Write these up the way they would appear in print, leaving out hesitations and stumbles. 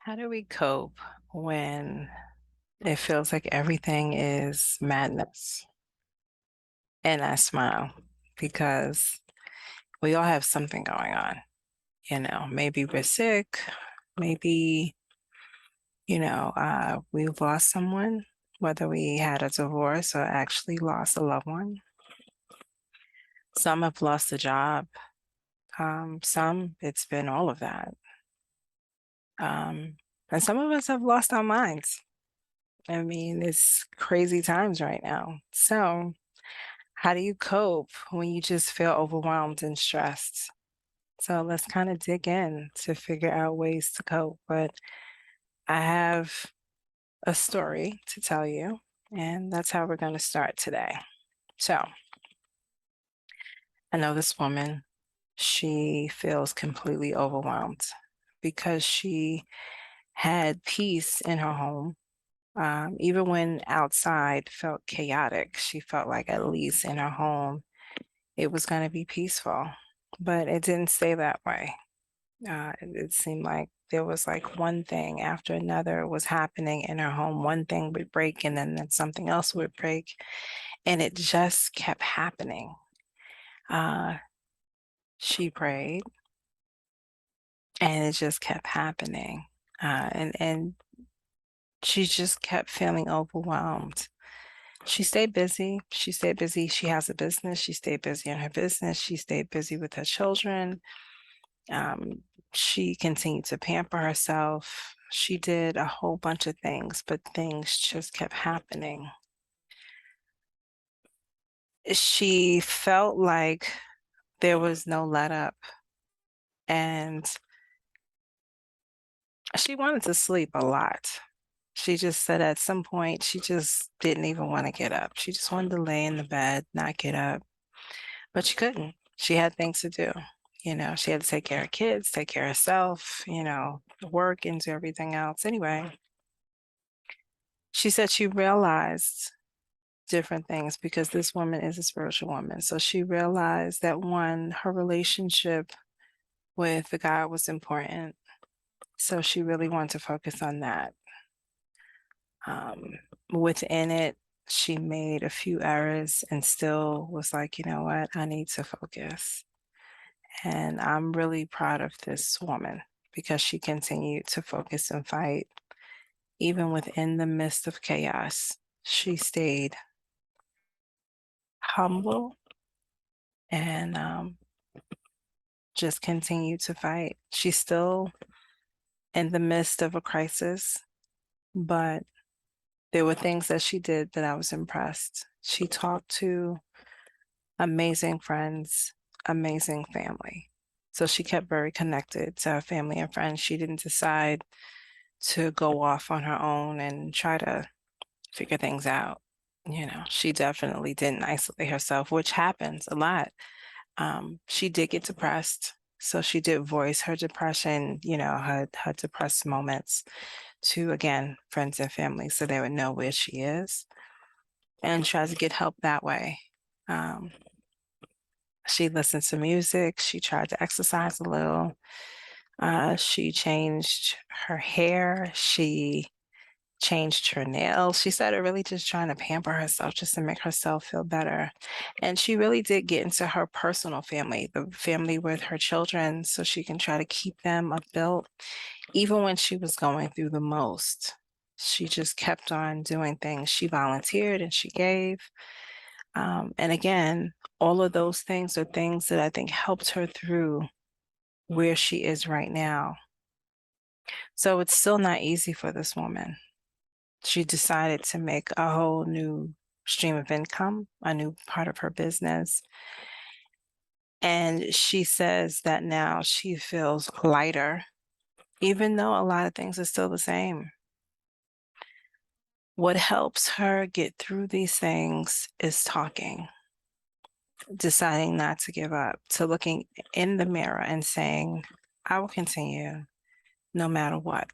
How do we cope when it feels like everything is madness? And I smile because we all have something going on. Maybe we're sick, maybe, we've lost someone, whether we had a divorce or actually lost a loved one. Some have lost a job. Some, it's been all of that. Um, and some of us have lost our minds. I mean, it's crazy times right now. So, how do you cope when you just feel overwhelmed and stressed? So let's kind of dig in to figure out ways to cope. But I have a story to tell you, and that's how we're going to start today. So I know this woman, she feels completely overwhelmed because she had peace in her home. Even when outside felt chaotic, she felt like at least in her home it was going to be peaceful, but it didn't stay that way. It seemed like there was like one thing after another was happening in her home. One thing would break, and then something else would break, and it just kept happening. Uh, she prayed, and it just kept happening, and she just kept feeling overwhelmed. She stayed busy. She stayed busy. She has a business. She stayed busy in her business. She stayed busy with her children. Um, she continued to pamper herself. She did a whole bunch of things, but things just kept happening. She felt like there was no let up, and she wanted to sleep a lot. She just said at some point she just didn't even want to get up. She just wanted to lay in the bed, not get up, but she couldn't. She had things to do. She had to take care of kids, take care of herself, work and do everything else. Anyway, she said she realized different things because this woman is a spiritual woman. So she realized that one, her relationship with the God was important. So she really wanted to focus on that. Um, Within it, she made a few errors and still was like, you know what, I need to focus. And I'm really proud of this woman because she continued to focus and fight. Even within the midst of chaos, she stayed humble and just continued to fight. She's still in the midst of a crisis, but there were things that she did that I was impressed. She talked to amazing friends, amazing family. So she kept very connected to her family and friends. She didn't decide to go off on her own and try to figure things out. She definitely didn't isolate herself, which happens a lot. She did get depressed. So she did voice her depression, her depressed moments to, again, friends and family so they would know where she is and try to get help that way. Um, she listened to music. She tried to exercise a little. She changed her hair. She changed her nails. She started really just trying to pamper herself just to make herself feel better. And she really did get into her personal family, the family with her children, so she can try to keep them upbuilt. Even when she was going through the most, she just kept on doing things. She volunteered and she gave. And again, all of those things are things that I think helped her through where she is right now. So it's still not easy for this woman. She decided to make a whole new stream of income, a new part of her business. And she says that now she feels lighter, even though a lot of things are still the same. What helps her get through these things is talking, deciding not to give up, to looking in the mirror and saying, I will continue no matter what.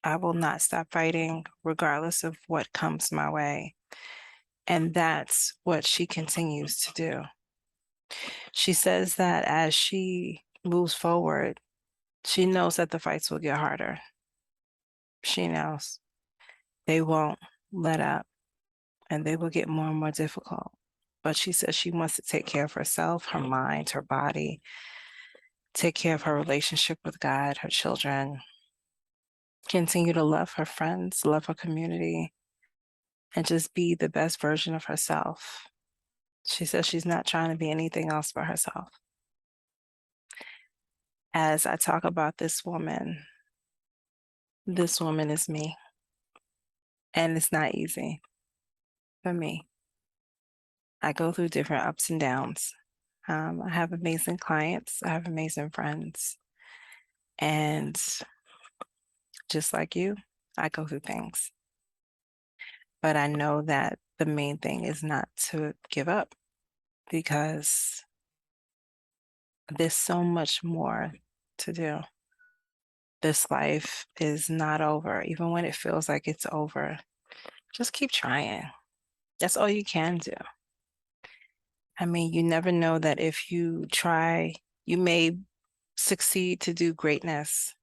I will not stop fighting regardless of what comes my way. And that's what she continues to do. She says that as she moves forward, she knows that the fights will get harder. She knows. They won't let up and they will get more and more difficult. But she says she wants to take care of herself, her mind, her body, take care of her relationship with God, her children, continue to love her friends, love her community, and just be the best version of herself. She says she's not trying to be anything else but herself. As I talk about this woman is me, and it's not easy for me. I go through different ups and downs. I have amazing clients, I have amazing friends, and just like you, I go through things. But I know that the main thing is not to give up because there's so much more to do. This life is not over, even when it feels like it's over. Just keep trying. That's all you can do. I mean, you never know that if you try, you may succeed to do greatness,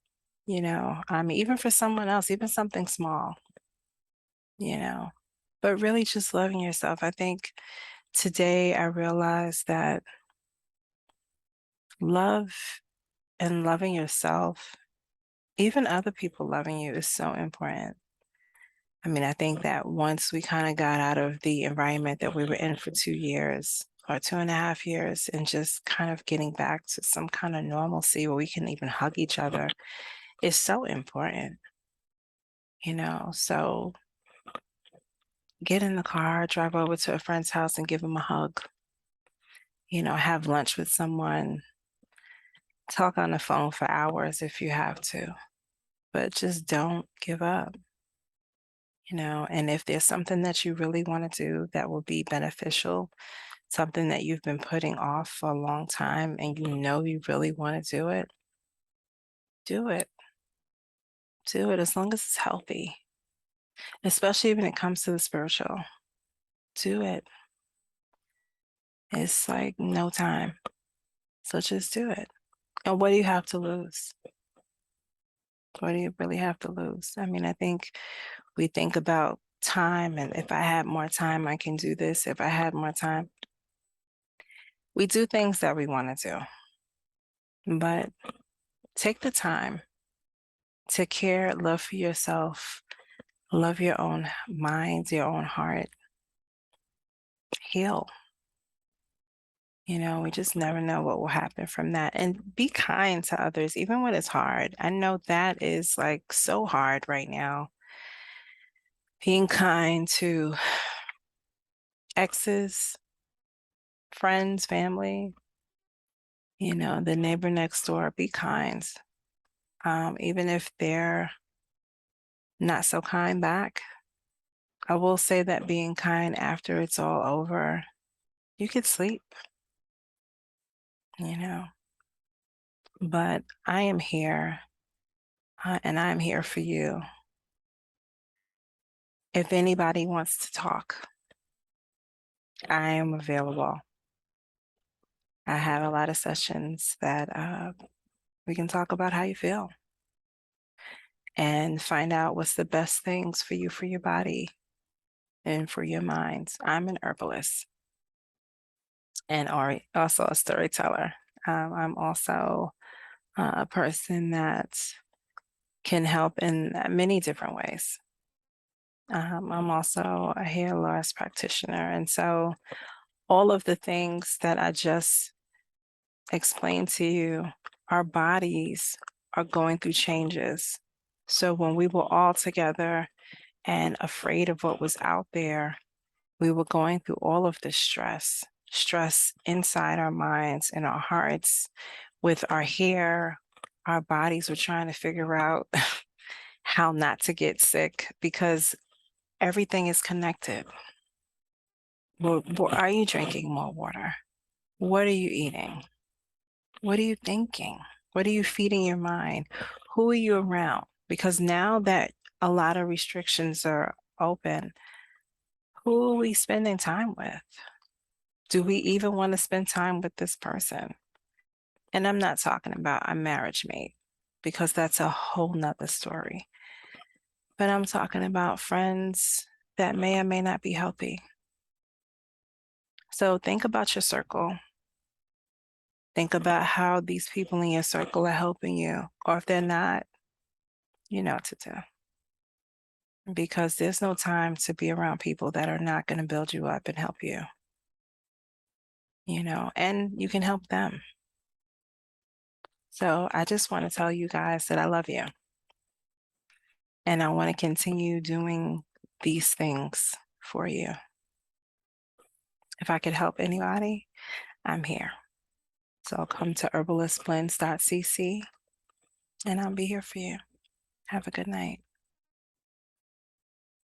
I mean, even for someone else, even something small, you know, but really just loving yourself. I think today I realized that love and loving yourself, even other people loving you, is so important. I mean, I think that once we kind of got out of the environment that we were in for 2 years or 2.5 years and just kind of getting back to some kind of normalcy where we can even hug each other is so important. So get in the car, drive over to a friend's house and give them a hug, have lunch with someone, talk on the phone for hours if you have to, but just don't give up. And if there's something that you really want to do that will be beneficial, something that you've been putting off for a long time and you really want to do it, do it. Do it as long as it's healthy, especially when it comes to the spiritual. Do it. It's like no time. So just do it. And what do you have to lose? What do you really have to lose? I mean, I think we think about time and if I had more time, I can do this. If I had more time, we do things that we want to do, but take the time to care, love for yourself, love your own mind, your own heart, heal. We just never know what will happen from that. And be kind to others, even when it's hard. I know that is like so hard right now. Being kind to exes, friends, family, the neighbor next door, be kind. Even if they're not so kind back. I will say that being kind after it's all over, you could sleep, you know. But I am here, and I'm here for you. If anybody wants to talk, I am available. I have a lot of sessions that we can talk about how you feel and find out what's the best things for you, for your body, and for your mind. I'm an herbalist and also a storyteller. I'm also a person that can help in many different ways. I'm also a hair loss practitioner. And so all of the things that I just explained to you, our bodies are going through changes. So when we were all together and afraid of what was out there, we were going through all of this stress inside our minds and our hearts with our hair. Our bodies were trying to figure out how not to get sick because everything is connected. Well, are you drinking more water? What are you eating? What are you thinking? What are you feeding your mind? Who are you around? Because now that a lot of restrictions are open, who are we spending time with? Do we even want to spend time with this person? And I'm not talking about a marriage mate because that's a whole nother story. But I'm talking about friends that may or may not be healthy. So think about your circle. Think about how these people in your circle are helping you, or if they're not, you know what to do. Because there's no time to be around people that are not going to build you up and help you, and you can help them. So I just want to tell you guys that I love you. And I want to continue doing these things for you. If I could help anybody, I'm here. So come to herbalistblends.cc and I'll be here for you. Have a good night.